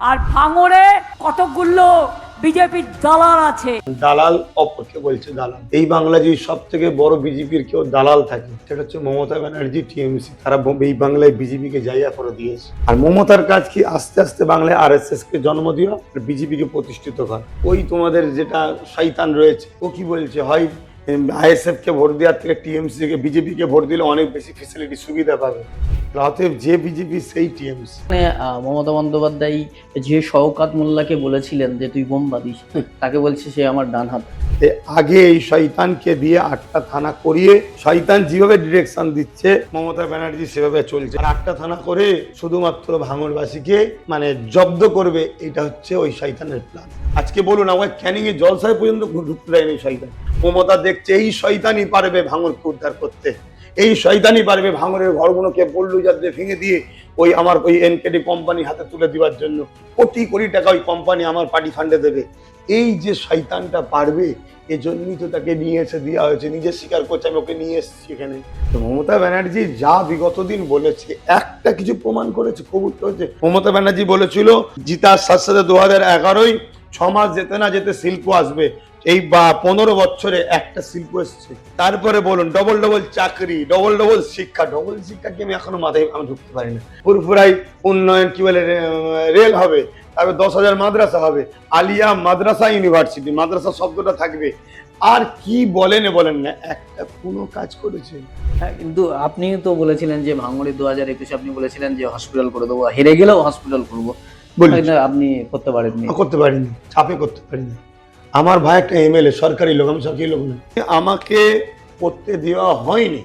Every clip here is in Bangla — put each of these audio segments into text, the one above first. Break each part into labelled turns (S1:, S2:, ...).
S1: আর ভাঙড়ে কতগুলো বিজেপির দালাল আছে।
S2: দালাল অপরকে বলছে দালাল। এই বাংলাদেশ সব থেকে বড় বিজেপির কেউ দালাল থাকে, সেটা হচ্ছে মমতা ব্যানার্জি, টিএমসি। তারা এই বাংলায় বিজেপিকে জায়গা করে দিয়েছে। আর মমতার কাজ কি? আস্তে আস্তে বাংলায় আরএসএস কে জন্ম দিও আর বিজেপিকে প্রতিষ্ঠিত কর। ওই তোমাদের যেটা শয়তান রয়েছে, ও কি বলছে, হয় আইএসএফ কে ভোট দেওয়ার থেকে টিএমসি কে বিজেপি কে ভোট দিলে অনেক বেশি ফেসিলিটি সুবিধা পাবে। অতএব যে বিজেপি সেই টিএমসি।
S3: মমতা বন্দ্যোপাধ্যায় যে শওকাত মোল্লাকে বলেছিলেন যে তুই বোম বাঁধিস, তাকে বলছে সে আমার ডান হাত।
S2: আগে এই শয়তানকে দিয়ে 8টা থানা করিয়ে, শয়তান যেভাবে ডিরেকশন দিচ্ছে মমতা ব্যানার্জি সেভাবে চলছে। আর 8টা থানা করে শুধুমাত্র ভাঙড়বাসীকে মানে জব্দ করবে, এটা হচ্ছে ওই শয়তানের প্ল্যান। আজকে বলুন, আমাকে ক্যানিং এ জলসায় পর্যন্ত ঢুকতে দেয়নি শয়তান। মমতা দেখছে এই শয়তানই পারবে ভাঙড়কে উদ্ধার করতে, এই শয়তানই পারবে ভাঙড়ের ঘরগুলোকে বুলডোজার দিয়ে ভেঙে দিয়ে ওই আমার ওই এনকেডি কোম্পানি হাতে তুলে দেওয়ার জন্য কোটি কোটি টাকা ওই কোম্পানি আমার পার্টি ফান্ডে দেবে। এই যে শয়তানটা পারবে, এজন্যই তো তাকে নিয়ে এসে দেওয়া হয়েছে। নিজে স্বীকার করছে আমি ওকে নিয়ে এসেছি এখানে। তো মমতা ব্যানার্জি যা বিগত দিন বলেছে, একটা কিছু প্রমাণ করেছে, কবুল করেছে। মমতা ব্যানার্জি বলেছিল জিতার সাথে সাথে 2011-ই 6 মাস যেতে না যেতে শিল্প আসবে। এই 15 বছরে একটা শিল্প এসছে। তারপরে বলুন ডবল ডবল চাকরি, ডবল ডবল শিক্ষা। ডবল শিক্ষা কি আমি এখনো মাথায় আমি ঢুকতে পারি না। ফুরফুরাই উন্নয়ন কি বলে রেল হবে, তারপরে 10,000 মাদ্রাসা হবে, আলিয়া মাদ্রাসা ইউনিভার্সিটি, মাদ্রাসা শব্দটা থাকবে। আর কি বলেন না, একটা কোনো কাজ করেছে?
S3: হ্যাঁ, কিন্তু আপনি তো বলেছিলেন যে ভাঙড়ে 2021 আপনি বলেছিলেন যে হসপিটাল করে দেবো, হেরে গেলেও হসপিটাল করবো, আপনি করতে পারেননি।
S2: করতে পারিনি, চাপে করতে পারিনি। আমার ভাই একটা এমএলএ, সরকারি লোক, আমি সরকারি লোক নই, আমাকে করতে দেওয়া হয়নি।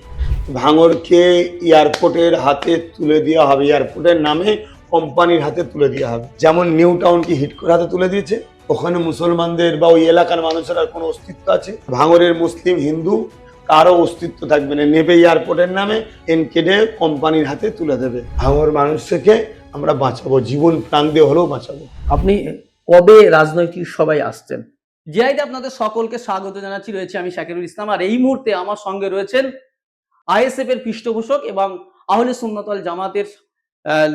S2: ভাঙড়কে এয়ারপোর্টের হাতে তুলে দেওয়া হবে, এয়ারপোর্টের নামে কোম্পানির হাতে তুলে দেওয়া হবে। যেমন নিউ টাউনকে হিটকোর হাতে তুলে দিয়েছে, ওখানে মুসলমানদের বা ওই এলাকার মানুষের আর কোনো অস্তিত্ব আছে? ভাঙড়ের মুসলিম হিন্দু কারো অস্তিত্ব থাকবে না। নেবে এয়ারপোর্টের নামে এনকেডে কোম্পানির হাতে তুলে দেবে। ভাঙড় মানুষকে আমরা বাঁচাবো, জীবন প্রাণ দিয়ে হলেও বাঁচাবো।
S3: আপনি কবে রাজনৈতিক সবাই আসছেন? জিআইতে আপনাদের সকলকে স্বাগত জানাচ্ছি। রয়েছে আমি শাকিরুল ইসলাম, আর এই মুহূর্তে আমার সঙ্গে রয়েছেন আইএসএফ এর পৃষ্ঠপোষক এবং আহলে সুন্নাত ওয়াল জামাতের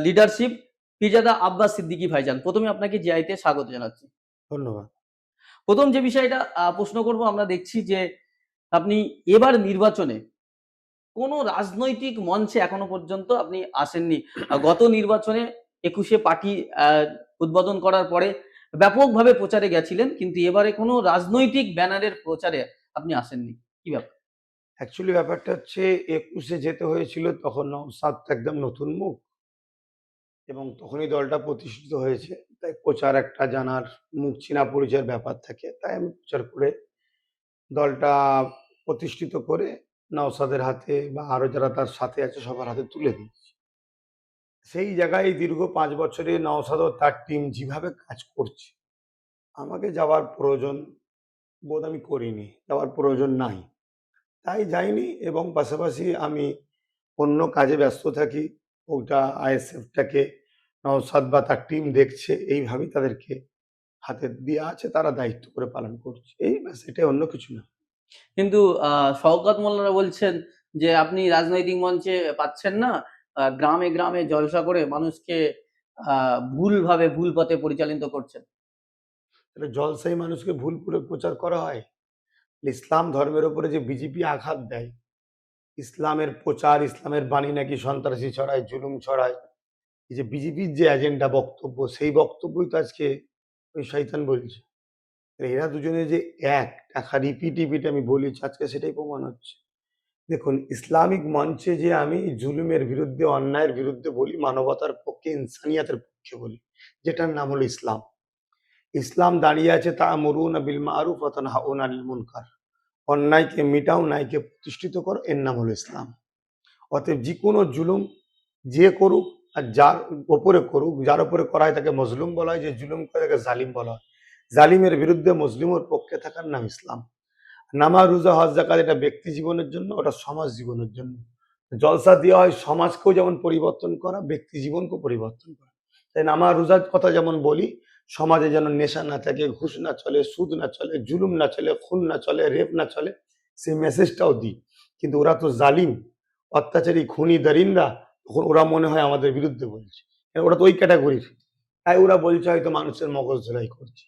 S3: লিডারশিপ পিজাদা আব্বাস সিদ্দিকী ভাইজান। প্রথমে আপনাকে জিআইতে স্বাগত জানাচ্ছি।
S2: ধন্যবাদ।
S3: প্রথম যে বিষয়টা প্রশ্ন করব, আমরা দেখছি যে আপনি এবার নির্বাচনে কোন রাজনৈতিক মঞ্চে এখনো পর্যন্ত আপনি আসেননি। গত নির্বাচনে 21-এ পার্টি উদ্বোধন করার পরে ব্যাপকভাবে প্রচারে গেছিলেন, কিন্তু এবারে কোনো রাজনৈতিক ব্যানারের প্রচারে আপনি আসেননি। কি ব্যাপার?
S2: অ্যাকচুয়ালি ব্যাপারটা হচ্ছে 21-এ যেতে হয়েছিল, তখন নওশাদ একদম নতুন মুখ এবং তখনই দলটা প্রতিষ্ঠিত হয়েছে। তাই প্রচার একটা জানার, মুখ চেনা পরিচয়ের ব্যাপার থাকে। তাই আমি প্রচার করে দলটা প্রতিষ্ঠিত করে নওশাদের হাতে বা আরো যারা তার সাথে আছে সবার হাতে তুলে দিয়েছি। সেই জায়গায় দীর্ঘ 5 বছরে নওশাদ ও তার টিম যেভাবে কাজ করছে, আমাকে যাওয়ার প্রয়োজন বোধ আমি করিনি, যাওয়ার প্রয়োজন নাই, তাই যাইনি। এবং পাশাপাশি আমি অন্য কাজে ব্যস্ত থাকি। ওটা আইএসএফটাকে নওশাদ বা তার টিম দেখছে, এইভাবেই তাদেরকে হাতে দেওয়া আছে, তারা দায়িত্ব করে পালন করছে। এই ব্যাস, এটাই, অন্য কিছু না।
S3: কিন্তু শওকত মোল্লারা বলছেন যে আপনি রাজনৈতিক মঞ্চে পাচ্ছেন না, গ্রামে গ্রামে জলসা করে মানুষকে ভুলভাবে ভুল পথে পরিচালিত করছেন।
S2: তাহলে জলসাই মানুষকে ভুল করে প্রচার করা হয়? ইসলাম ধর্মের উপরে যে বিজেপি আঘাত দেয়, ইসলামের প্রচার, ইসলামের বাণী নাকি সন্ত্রাসী ছড়ায়, জুলুম ছড়ায়, এই যে বিজেপির যে এজেন্ডা বক্তব্য, সেই বক্তব্যই তো আজকে ওই শয়তান বলছে। এরা দুজনে যে এক, টাকা রিপিট আমি বলেছি, আজকে সেটাই প্রমাণ হচ্ছে। দেখুন, ইসলামিক মঞ্চে যে আমি জুলুমের বিরুদ্ধে, অন্যায়ের বিরুদ্ধে বলি, মানবতার পক্ষে, ইনসানিয়াতের পক্ষে বলি, যেটার নাম হলো ইসলাম। ইসলাম দাঁড়িয়ে আছে তা'মুরুনা বিল মা'রুফ ওয়া তানহাউনা আনিল মুনকার। অন্যায়কে মিটাও, ন্যায়কে প্রতিষ্ঠিত করো, এর নাম হলো ইসলাম। অতএব যে কোনো জুলুম যে করুক আর যার ওপরে করুক, যার ওপরে করা হয় তাকে মজলুম বলা হয়, যে জুলুম করে তাকে জালিম বলা হয়। জালিমের বিরুদ্ধে মজলুমের পক্ষে থাকার নাম ইসলাম। নামাজ, রোজা, হজ, যাকাত এটা ব্যক্তি জীবনের জন্য, ওটা সমাজ জীবনের জন্য। জলসা দেওয়া হয় সমাজকেও যেমন পরিবর্তন করা, ব্যক্তি জীবনকেও পরিবর্তন করা। তাই নামাজ রোজার কথা যেমন বলি, সমাজে যেন নেশা না থাকে, ঘুষ না চলে, সুদ না চলে, জুলুম না চলে, খুন না চলে, রেপ না চলে, সেই মেসেজটাও দিই। কিন্তু ওরা তো জালিম, অত্যাচারী, খুনি, দারিন্দা, তখন ওরা মনে হয় আমাদের বিরুদ্ধে বলছে। ওরা তো ওই ক্যাটাগরির। তাই ওরা বলছে হয়তো মানুষের মগজ ধোলাই করছে।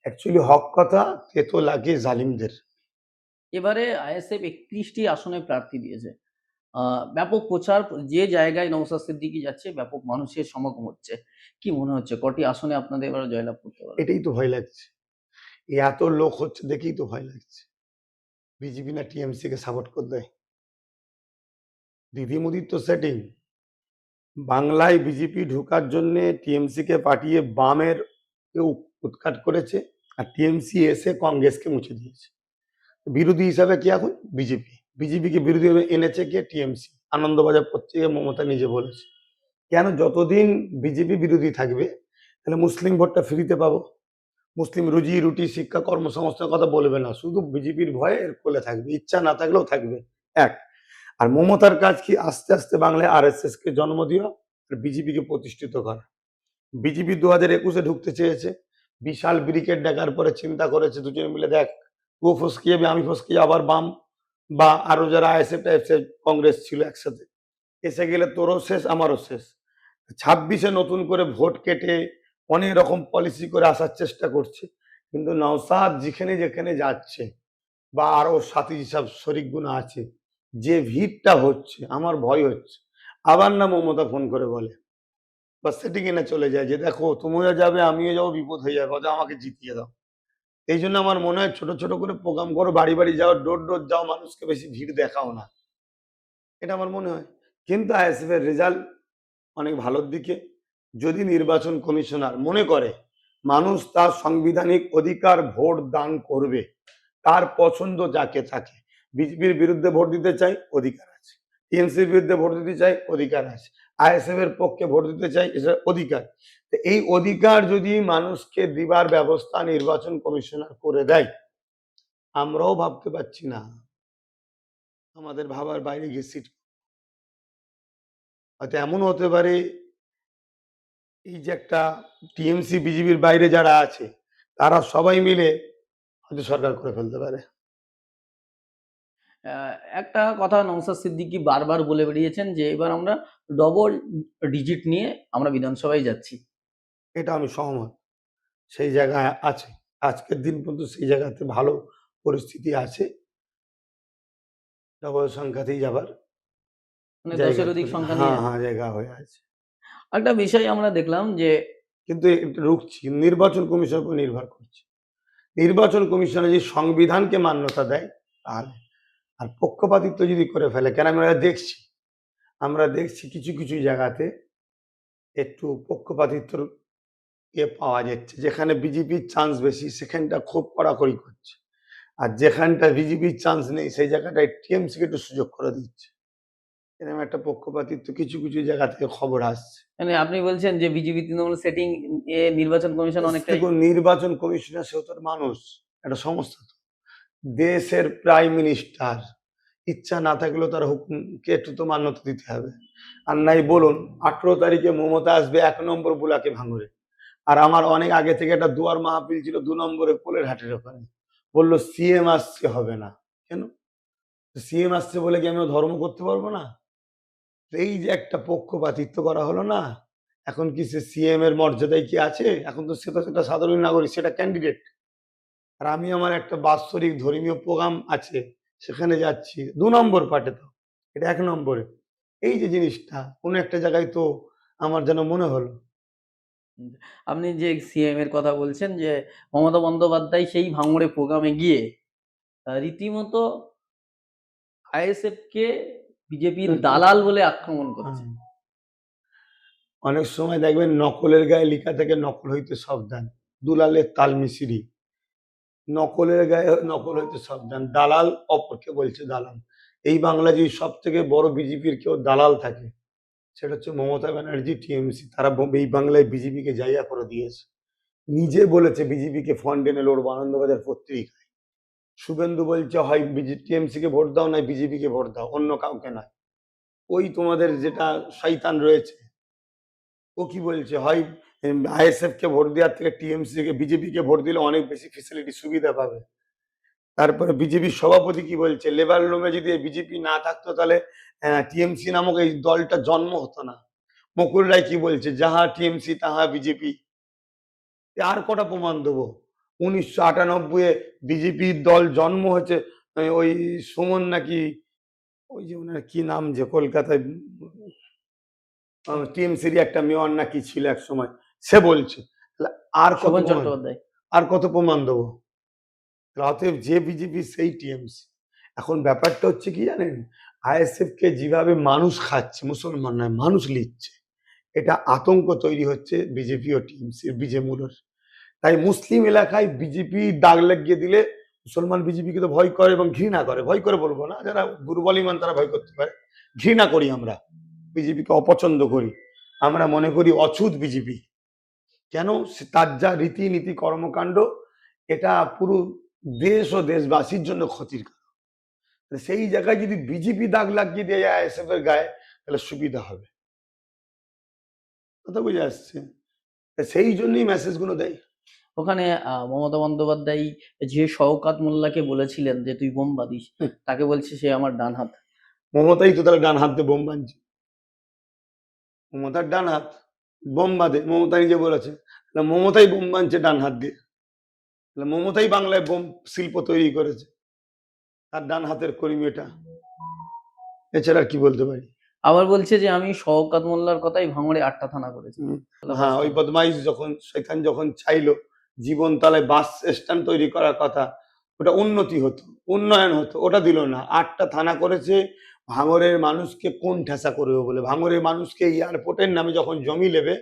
S2: অ্যাকচুয়ালি হক কথা তেতো লাগে জালিমদের।
S3: এবারে আইএসএফ 31টি আসনে প্রার্থী দিয়েছে। ব্যাপক প্রচার, যে জায়গায় নওশাদ সিদ্দিকী যাচ্ছে ব্যাপক মানুষের সমাগম হচ্ছে। কি মনে হচ্ছে কটি আসনে আপনাদের এবারে জয়লাভ করতে পারবে?
S2: এটাই তো ভয় লাগছে। এই এত লোক হচ্ছে দেখেই তো ভয় লাগছে। বিজেপি না টিএমসি কে সাপোর্ট করে দেয়? দিদি মোদির তো সেটিং। বাংলায় বিজেপি ঢোকার জন্য টিএমসি কে পাঠিয়ে বামের কেউ উৎখাত করেছে, আর টিএমসি এসে কংগ্রেসকে মুছে দিয়েছে। বিরোধী হিসাবে কি এখন বিজেপি? বিজেপিকে বিরোধী ভাবে এনেছে কে? টিএমসি। আনন্দবাজার পত্রিকায় মমতা নিজে বলেছে। কেন? যতদিন বিজেপি বিরোধী থাকবে তাহলে মুসলিম ভোটটা ফ্রিতে পাবো। মুসলিম রুজি রুটি শিক্ষা কর্মসংস্থানের কথা বলবে না, শুধু বিজেপির ভয়ে এর কোলে থাকবে, ইচ্ছা না থাকলেও থাকবে। এক। আর মমতার কাজ কি? আস্তে আস্তে বাংলায় আরএসএস কে জন্ম দেওয়া আর বিজেপিকে প্রতিষ্ঠিত করা। বিজেপি 2021-এ ঢুকতে চেয়েছে, বিশাল ব্রিগেড ডাকার পরে চিন্তা করেছে দুজনে মিলে, দেখ ও ফসকে যাবে আমি ফসকে যাবো, আবার বাম বা আরো যারা আইএসএফ টাইএসএফ কংগ্রেস ছিল একসাথে এসে গেলে তোরও শেষ আমারও শেষ। 26-এ নতুন করে ভোট কেটে অনেক রকম পলিসি করে আসার চেষ্টা করছে, কিন্তু নওশাদ যেখানে যেখানে যাচ্ছে বা আরো সাথী যেসব শরিকগুলো আছে, যে ভিড়টা হচ্ছে আমার ভয় হচ্ছে। আবার না মমতা ফোন করে বলে বা সেটিং এনে চলে যায় যে দেখো তুমিও যাবে আমিও যাবো, বিপদ হয়ে যাবে, অথবা আমাকে জিতিয়ে দাও। এই জন্য আমার মনে হয় ছোট ছোট করে প্রোগ্রাম করো, বাড়ি বাড়ি যাও, ডোর ডোর যাও, মানুষকে বেশি ভিড় দেখাও না, এটা আমার মনে হয়। কিন্তু আইএসএফ এর রেজাল্ট অনেক ভালোর দিকে। যদি নির্বাচন কমিশনার মনে করে মানুষ তার সাংবিধানিক অধিকার ভোট দান করবে, তার পছন্দ যাকে থাকে, বিজেপির বিরুদ্ধে ভোট দিতে চাই অধিকার আছে, টিএমসির বিরুদ্ধে ভোট দিতে চাই অধিকার আছে, আইএসএফ এর পক্ষে ভোট দিতে চাই, এটা অধিকার। তো এই অধিকার যদি মানুষকে দিবার ব্যবস্থা নির্বাচন কমিশনার করে দেয়, আমরাও ভাবতে পারছি না, আমাদের ভাবার বাইরে গিয়ে সিট হয়তো এমন হতে পারে, এই যে একটা টিএমসি বিজেপির বাইরে যারা আছে তারা সবাই মিলে হয়তো সরকার করে ফেলতে পারে।
S3: একটা কথা নওশাদ সিদ্দিকী বারবার বলে বেরিয়েছেন যে এবার আমরা ডবল ডিজিট নিয়ে আমরা বিধানসভায় যাচ্ছি।
S2: এটা আমি সহমত। সেই জায়গায় আছে, আজকের দিন পর্যন্ত সেই জায়গাতে ভালো পরিস্থিতি আছে, ডবল সংখ্যাতেই যাবার
S3: মানে
S2: জায়গা
S3: 10-এর অধিক সংখ্যা নিয়ে।
S2: হ্যাঁ হ্যাঁ জায়গা হয়ে আছে।
S3: একটা বিষয় আমরা দেখলাম যে
S2: কিন্তু একটু রুখছি, নির্বাচন কমিশনের উপর নির্ভর করছে। নির্বাচন কমিশন যদি সংবিধানকে মান্যতা দেয় তাহলে, আর পক্ষপাতিত্ব যদি করে ফেলে, কেন আমরা দেখছি কিছু কিছু জায়গাতে একটু পক্ষপাতিত্বর পাওয়া যাচ্ছে, যেখানে বিজেপির চান্স বেশি সেখানটা খুব কড়াকড়ি করছে, আর যেখানটা বিজেপির চান্স নেই সেই জায়গাটায় টিএমসি কে একটু সুযোগ করে দিচ্ছে। এরকম একটা পক্ষপাতিত্ব কিছু কিছু জায়গা থেকে খবর আসছে।
S3: মানে আপনি বলছেন যে বিজেপি তৃণমূল সেটিং এ নির্বাচন কমিশন অনেকটাই।
S2: দেখুন, নির্বাচন কমিশনার সেও তোর মানুষ, একটা সংস্থা তো, দেশের প্রাইম মিনিস্টার, ইচ্ছা না থাকলেও তার হুকুমকে একটু তো মান্যতা দিতে হবে। আর নাই বলুন 18 তারিখে মমতা আসবে 1 নম্বর বুলাকে ভাঙড়ে, আর আমার অনেক আগে থেকে একটা দুয়ার মাহফিল ছিল 2 নম্বরে কোলের হাটের ওখানে, বললো সিএম আসছে, হবে না। কেন? সিএম আসছে বলে কি আমি ধর্ম করতে পারবো না? এই যে একটা পক্ষপাতিত্ব করা হলো না, এখন কি সে সিএম এর মর্যাদায় কি আছে? এখন তো সেটা সাধারণ নাগরিক, সেটা ক্যান্ডিডেট। আর আমি আমার একটা বাৎসরিক ধর্মীয় প্রোগ্রাম আছে, সেখানে যাচ্ছি 2 নম্বর পার্টে, তো এটা 1 নম্বরে। এই যে জিনিসটা কোনো একটা জায়গায় তো আমার যেন মনে হলো।
S3: আপনি যে সিএম এর কথা বলছেন যে মমতা বন্দ্যোপাধ্যায় সেই ভাঙড়ে প্রোগ্রামে গিয়ে রীতিমতো আইএসএফ কে বিজেপির দালাল বলে আক্রমণ করছে।
S2: অনেক সময় দেখবেন নকলের গায়ে লেখা থেকে নকল হইতে সাবধান, দুলালের তাল মিশিরি। নকলের গায়ে নকল হইতে সাবধান, দালাল অপরকে বলছে দালাল। এই বাংলা যদি সব থেকে বড় বিজেপির কেউ দালাল থাকে, সেটা হচ্ছে মমতা ব্যানার্জি, টিএমসি। তারা এই বাংলায় বিজেপিকে জায়গা করে দিয়েছে, নিজে বলেছে বিজেপিকে ফান্ড এনে লড়বো আনন্দবাজার পত্রিকায়। শুভেন্দু বলছে হয় টিএমসি কে ভোট দাও, নয় বিজেপি কে ভোট দাও, অন্য কাউকে নয়। ওই তোমাদের যেটা শয়তান রয়েছে ও কি বলছে, হয় আইএসএফ কে ভোট দেওয়ার থেকে টিএমসি কে বিজেপি কে ভোট দিলে অনেক বেশি ফেসিলিটি সুবিধা পাবে। তারপরে বিজেপির সভাপতি কি বলছে, লেবার রুমে যদি বিজেপি না থাকতো তাহলে টিএমসি নামক এই দলটা জন্ম হতো না। মুকুল রায় কি বলছে, যাহা টিএমসি তাহা বিজেপি, আর কটা প্রমাণ দেবো? 1998 বিজেপির দল জন্ম হয়েছে। ওই সুমন নাকি, ওই যে ওনার কি নাম, যে কলকাতায় টিএমসির একটা মেয়র নাকি ছিল এক সময়, সে বলছে। তাহলে আর কত
S3: শোভন
S2: প্রমাণ,
S3: চট্টোপাধ্যায়।
S2: আর কত প্রমাণ দেবো? তাহলে অতএব যে বিজেপি সেই টিএমসি। এখন ব্যাপারটা হচ্ছে কি জানেন, আইএসএফ কে যেভাবে মানুষ খাচ্ছে, মুসলমান নয় মানুষ লিখছে, এটা আতঙ্ক তৈরি হচ্ছে বিজেপি ও টিএমসির বীজেমূলের। তাই মুসলিম এলাকায় বিজেপি দাগ লাগিয়ে দিলে মুসলমান বিজেপিকে তো ভয় করে এবং ঘৃণা করে। ভয় করে বলবো না, যারা দুর্বল ইমান তারা ভয় করতে পারে। ঘৃণা করি আমরা, বিজেপিকে অপছন্দ করি। আমরা মনে করি অছুত বিজেপি। কেন? তার যা রীতিনীতি কর্মকাণ্ড, এটা পুরো দেশ ও দেশবাসীর জন্য ক্ষতির কারণ। সেই জায়গায় যদি বিজেপি দাগ লাগিয়ে দেয় আইএসএফ এর গায়ে, তাহলে সুবিধা হবে। কথা বুঝে আসছে? সেই জন্যই মেসেজ গুলো দেয়।
S3: ওখানে মমতা বন্দ্যোপাধ্যায় যে শওকাত মোল্লাকে বলেছিলেন যে তুই বোম বাঁধিস, তাকে বলছে সে আমার ডান হাত।
S2: মমতাই তো তাহলে ডান হাত দিয়ে বোম বাঁধছে। মমতার ডান হাত বোম বাঁধে, মমতা নিজে বলেছে। মমতাই বোম বাঁধছে ডান হাত দিয়ে। মমতাই বাংলায় বোম শিল্প তৈরি করেছে, তার ডান হাতের কর্মী এটা। এছাড়া কি বলতে পারি?
S3: আবার বলছে যে আমি শওকাত মোল্লার কথাই ভাঙড়ে 8টা থানা করেছি।
S2: হ্যাঁ, ওই বদমাইশ যখন সেখান যখন চাইলো জীবনতলায় বাস স্ট্যান্ড তৈরি করার কথা, ওটা উন্নতি হতো, উন্নয়ন হতো, ওটা দিল না। 8টা থানা করেছে ভাঙড়ের মানুষকে কোন ঠেসা করবে বলে। ভাঙড়ের মানুষকে এয়ারপোর্টের নামে যখন জমি নেবে,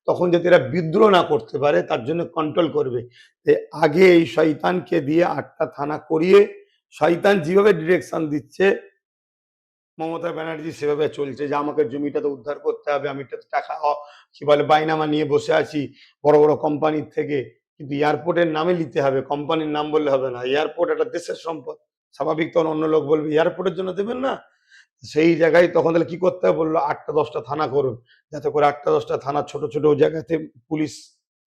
S2: তখন যাতে এরা বিদ্রোহ না করতে পারে তার জন্য কন্ট্রোল করবে। আগে এই শয়তানকে দিয়ে 8টা থানা করিয়ে, শয়তান যেভাবে ডিরেকশন দিচ্ছে মমতা ব্যানার্জি সেভাবে চলছে যে আমাকে জমিটা তো উদ্ধার করতে হবে, আমি টাকা কি বলে বাইনামা নিয়ে বসে আছি বড় বড় কোম্পানির থেকে, কিন্তু এয়ারপোর্টের নামে নিতে হবে, কোম্পানির নাম বললে হবে না। এয়ারপোর্ট একটা দেশের সম্পদ, স্বাভাবিক তখন অন্য লোক বলবে এয়ারপোর্টের জন্য দেবেন না। সেই জায়গায় তখন তাহলে কি করতে হবে বললো, 8টা 10টা থানা করুন, যাতে করে 8টা 10টা থানা ছোট ছোট জায়গাতে পুলিশ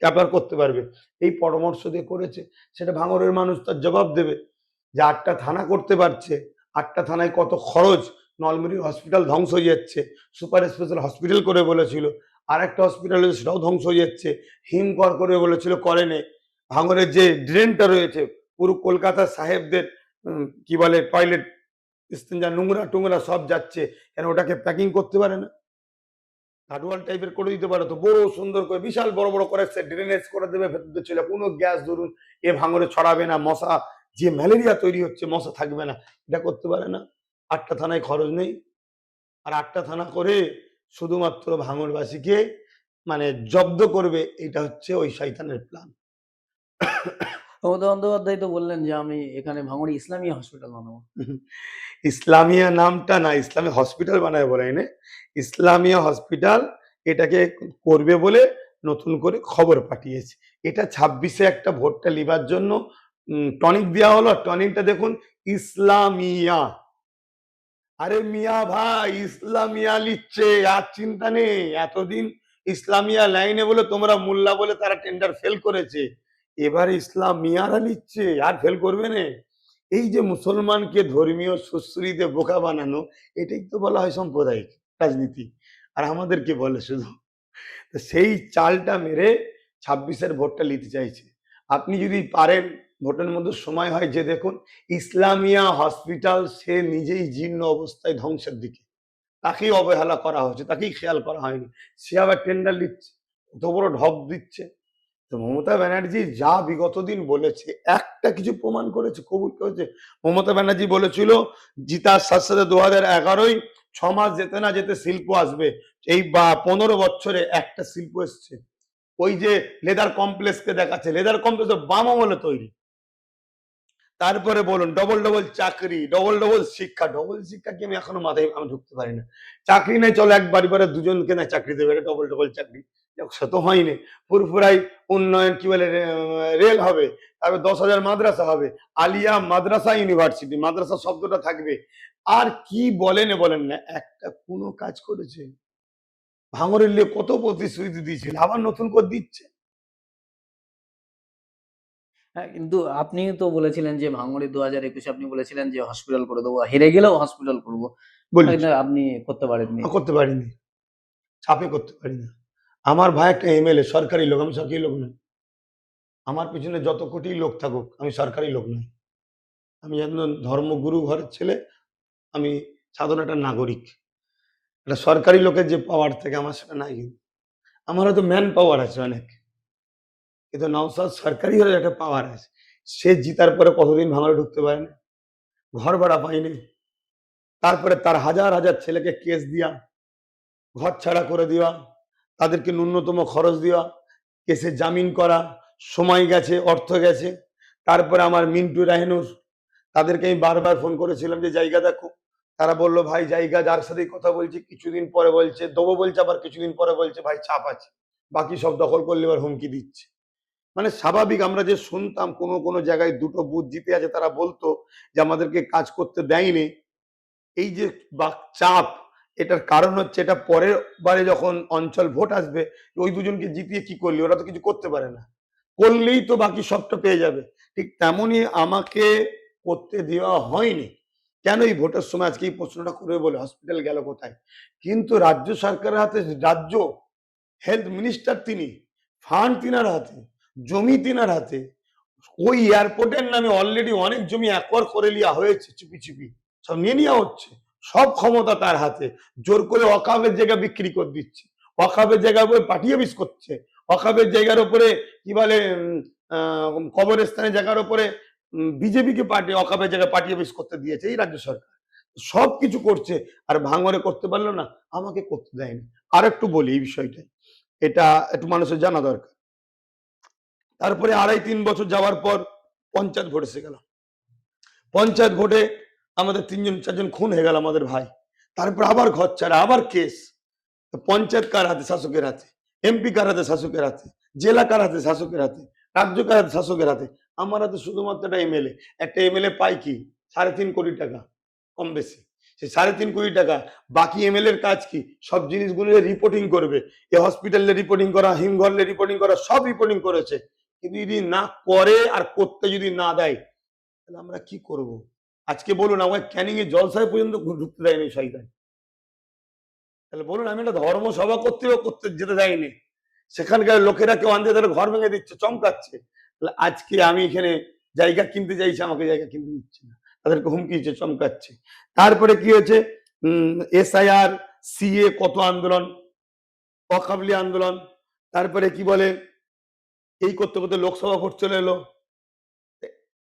S2: ক্যাপার করতে পারবে। এই পরামর্শ দিয়ে করেছে, সেটা ভাঙড়ের মানুষ তার জবাব দেবে যে 8টা থানা করতে পারছে, 8টা থানায় কত খরচ। নলমুড়ি হসপিটাল ধ্বংস হয়ে যাচ্ছে, সুপার স্পেশাল হসপিটাল করে বলেছিল, আর একটা হসপিটাল সেটাও ধ্বংস হয়ে যাচ্ছে। হিমকর করে বলেছিল, করেনি। ভাঙড়ের যে ড্রেনটা রয়েছে, পুরো কলকাতা সাহেবদের কি বলে টয়লেট যা নোংরা টোংরা সব যাচ্ছে, কেন ওটাকে প্যাকিং করতে পারে না? গাডওয়াল টাইপের করে দিতে পারে তো, বড় সুন্দর করে বিশাল বড় বড় করে ড্রেনেজ করে দেবে, ভেতর ছিল কোনো গ্যাস ধরুন এ ভাঙড়ে ছড়াবে না, মশা যে ম্যালেরিয়া তৈরি হচ্ছে মশা থাকবে না, এটা করতে পারে না। 8টা থানায় খরচ নেই, আর 8টা থানা করে শুধুমাত্র ভাঙড়বাসীকে মানে জব্দ করবে, এটা হচ্ছে ওই শয়তানের প্ল্যান।
S3: মমতা বন্দ্যোপাধ্যায় তো বললেন যে আমি এখানে ভাঙড়ে ইসলামিয়া হসপিটাল বানাবো।
S2: ইসলামিয়া নামটা না, ইসলামী হসপিটাল বানায় বলে না, ইসলামিয়া হসপিটাল এটাকে করবে বলে নতুন করে খবর পাঠিয়েছে। এটা 26-এ একটা ভোটটা লিবার জন্য টনিক দেওয়া হলো। টনিকটা দেখুন ইসলামিয়া। আরে মিয়া ভাই, ইসলামিয়া লিখছে, আর চিন্তা নেই। এতদিন ইসলামিয়া লাইনে বলে তোমরা মোল্লা বলে তারা টেন্ডার ফেল করেছে, এবার ইসলামিয়ারা লিখছে, আর ফেল করবে না। এই যে মুসলমানকে ধর্মীয় সুশ্রীতে বোকা বানানো, এটাই তো বলা হয় সাম্প্রদায়িক রাজনীতি। আর আমাদেরকে বলে শুধু, সেই চালটা মেরে 26-এর ভোটটা নিতে চাইছে। আপনি যদি পারেন ভোটের মধ্যে সময় হয় যে দেখুন, ইসলামিয়া হসপিটাল সে নিজেই জীর্ণ অবস্থায় ধ্বংসের দিকে, তাকেই অবহেলা করা হচ্ছে, তাকেই খেয়াল করা হয়নি। সে আবার টেন্ডার দিচ্ছে, কত বড় ঢপ দিচ্ছে। তো মমতা ব্যানার্জি যা বিগত দিন বলেছে, একটা কিছু প্রমাণ করেছে, কবুল করেছে। মমতা ব্যানার্জি বলেছিল জিতার সাথে সাথে 2011-ই 6 মাস যেতে না যেতে শিল্প আসবে। এই 15 বছরে একটা শিল্প এসছে। ওই যে লেদার কমপ্লেক্সকে দেখাচ্ছে, লেদার কমপ্লেক্স বাম আমলে তৈরি। তারপরে বলুন ডবল ডবল চাকরি, ডবল ডবল শিক্ষা। ডবল শিক্ষা কি আমি এখনো মাথায় আমি ঢুকতে পারি না। চাকরি নেই, চলো এক বাড়ি দুজনকে না চাকরি দেবে, এটা ডবল ডবল চাকরি। সে তো হয়নি। ফুরফুরাই উন্নয়ন কি বলে রেল হবে, তারপর 10,000 মাদ্রাসা হবে, আলিয়া মাদ্রাসা ইউনিভার্সিটি, মাদ্রাসা শব্দটা থাকবে। আর কি বলেন না, একটা কোনো কাজ করেছে? ভাঙরের লিয়ে কত প্রতিশ্রুতি দিয়েছিল, আবার নতুন করে দিচ্ছে।
S3: হ্যাঁ, কিন্তু আপনি তো বলেছিলেন যে ভাঙড়ে 2021-এ আপনি বলেছিলেন যে হসপিটাল করে দেবো, হেরে গেলেও হসপিটাল করবো,
S2: বলেছি,
S3: আপনি করতে পারেননি।
S2: করতে পারিনি, চাপে করতে পারি না। আমার ভাই একটা এমএলএ, সরকারি লোক, আমি সরকারি লোক না। আমার পিছনে যত কোটি লোক থাকুক, আমি সরকারি লোক নই। আমি একজন ধর্মগুরু ঘরের ছেলে। আমি সাধারণ একটা নাগরিক। একটা সরকারি লোকের যে পাওয়ার থাকে আমার সেটা নাই কিন্তু। আমার হয়তো ম্যান পাওয়ার আছে অনেক। কিন্তু নওশাদ সরকারি হলে একটা পাওয়ার আছে। সে জিতার পরে কতদিন ভাঙড়ে ঢুকতে পারে না। ঘর ভাড়া পায়নি। তারপরে তার হাজার হাজার ছেলেকে কেস দিয়া, ঘর ছাড়া করে দেওয়া, তাদেরকে ন্যূনতম খরচ দেওয়া, কেসে জামিন করা, সময় গেছে, অর্থ গেছে। তারপরে আমার মিন্টু রাহিনুর, তাদেরকে আমি বারবার ফোন করেছিলাম যে জায়গা দেখো। তারা বলল ভাই জায়গা যার সাথে কথা বলছি কিছুদিন পরে বলছে দেবো বলছে, আবার কিছুদিন পরে বলছে ভাই চাপ আছে, বাকি সব দখল করলে এবার হুমকি দিচ্ছে। মানে স্বাভাবিক আমরা যে শুনতাম কোনো কোনো জায়গায় দুটো বুথ জিতে আছে, তারা বলতো যে আমাদেরকে কাজ করতে দেয়নি। এই যে চাপ, এটার কারণ হচ্ছে এটা পরের বারে যখন অঞ্চল ভোট আসবে, ওই দুজনকে জিতিয়ে কি করলি, ওরা তো কিছু করতে পারে না, করলেই তো বাকি সবটা পেয়ে যাবে। ঠিক তেমনই আমাকে করতে দেওয়া হয়নি। কেন এই ভোটের সময় আজকে এই প্রশ্নটা করে বলে হসপিটাল গেল কোথায়, কিন্তু রাজ্য সরকারের হাতে, রাজ্য হেলথ মিনিস্টার তিনি, ফান্ড তিনার হাতে, জমি তিনার হাতে। ওই এয়ারপোর্টের নামে অলরেডি অনেক জমি অ্যাকোয়ার করে নেওয়া হয়েছে, চুপি চুপি সব নিয়ে নেওয়া হচ্ছে। সব ক্ষমতা তার হাতে। জোর করে ওয়াকাফের জায়গা বিক্রি করে দিচ্ছে, ওয়াকাফের জায়গার উপরে পার্টি অফিস করছে, ওয়াকাফের জায়গার উপরে কি বলে কবরস্থানের জায়গার উপরে বিজেপিকে পার্টি ওয়াকাফের জায়গায় পার্টি অফিস করতে দিয়েছে এই রাজ্য সরকার। সব কিছু করছে, আর ভাঙরে করতে পারলো না, আমাকে করতে দেয়নি। আর একটু বলি এই বিষয়টা, এটা একটু মানুষের জানা দরকার। তারপরে 2.5-3 বছর যাওয়ার পর পঞ্চায়েত ভোট এসে গেল। পঞ্চায়েত ভোটে আমাদের 3-4 জন খুন হয়ে গেল আমাদের ভাই। তারপর আবার ঘর ছাড়া, আবার কেস। পঞ্চায়েত কার হাতে? শাসকের হাতে। এমপি কার হাতে? শাসকের হাতে। জেলা কার হাতে? শাসকের হাতে। রাজ্য কার হাতে? শাসকের হাতে। আমার হাতে শুধুমাত্র একটা এমএলএ। একটা এমএলএ পাই কি 3.5 কোটি টাকা, কম বেশি। সেই 3.5 কোটি টাকা, বাকি এমএলএ এর কাজ কি? সব জিনিসগুলো রিপোর্টিং করবে। এ হসপিটালে রিপোর্টিং করা, হিমঘরে রিপোর্টিং করা, সব রিপোর্টিং করেছে। কিন্তু যদি না করে আর করতে যদি না দেয়, তাহলে আমরা কি করব? আজকে বলুন আমাকে ক্যানিং এ জলসায় পর্যন্ত ঢুকতে দেয়নি শয়তান। তাহলে বলুন আমি একটা ধর্মসভা করতে যেতে দেয়নি, সেখানকার লোকেরা কেউ আনতে তাদের ঘর ভেঙে দিচ্ছে, চমকাচ্ছে। তাহলে আজকে আমি এখানে জায়গা কিনতে চাইছি, আমাকে জায়গা কিনতে দিচ্ছে না, তাদেরকে হুমকি দিচ্ছে, চমকাচ্ছে। তারপরে কি হয়েছে, এসআইআর, সিএ, কত আন্দোলন, অকাবলি আন্দোলন। তারপরে কি বলে এই করতে করতে লোকসভা ভোট চলে এলো।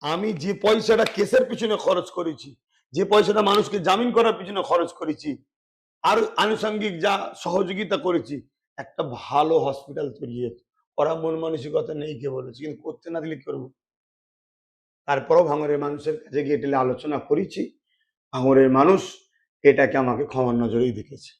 S2: আমি যে পয়সাটা কেসের পিছনে খরচ করেছি, যে পয়সাটা মানুষকে জামিন করার পিছনে খরচ করেছি, আর আনুষঙ্গিক যা সহযোগিতা করেছি, একটা ভালো হসপিটাল তৈরি হতো। ওরা মন মানসিকতা নেই কে বলেছে, কিন্তু করতে না দিলে কি করবো? তারপরেও ভাঙড়ের মানুষের কাছে গিয়ে টেলে আলোচনা করেছি। ভাঙড়ের মানুষ এটাকে আমাকে ক্ষমার নজরেই দেখেছে।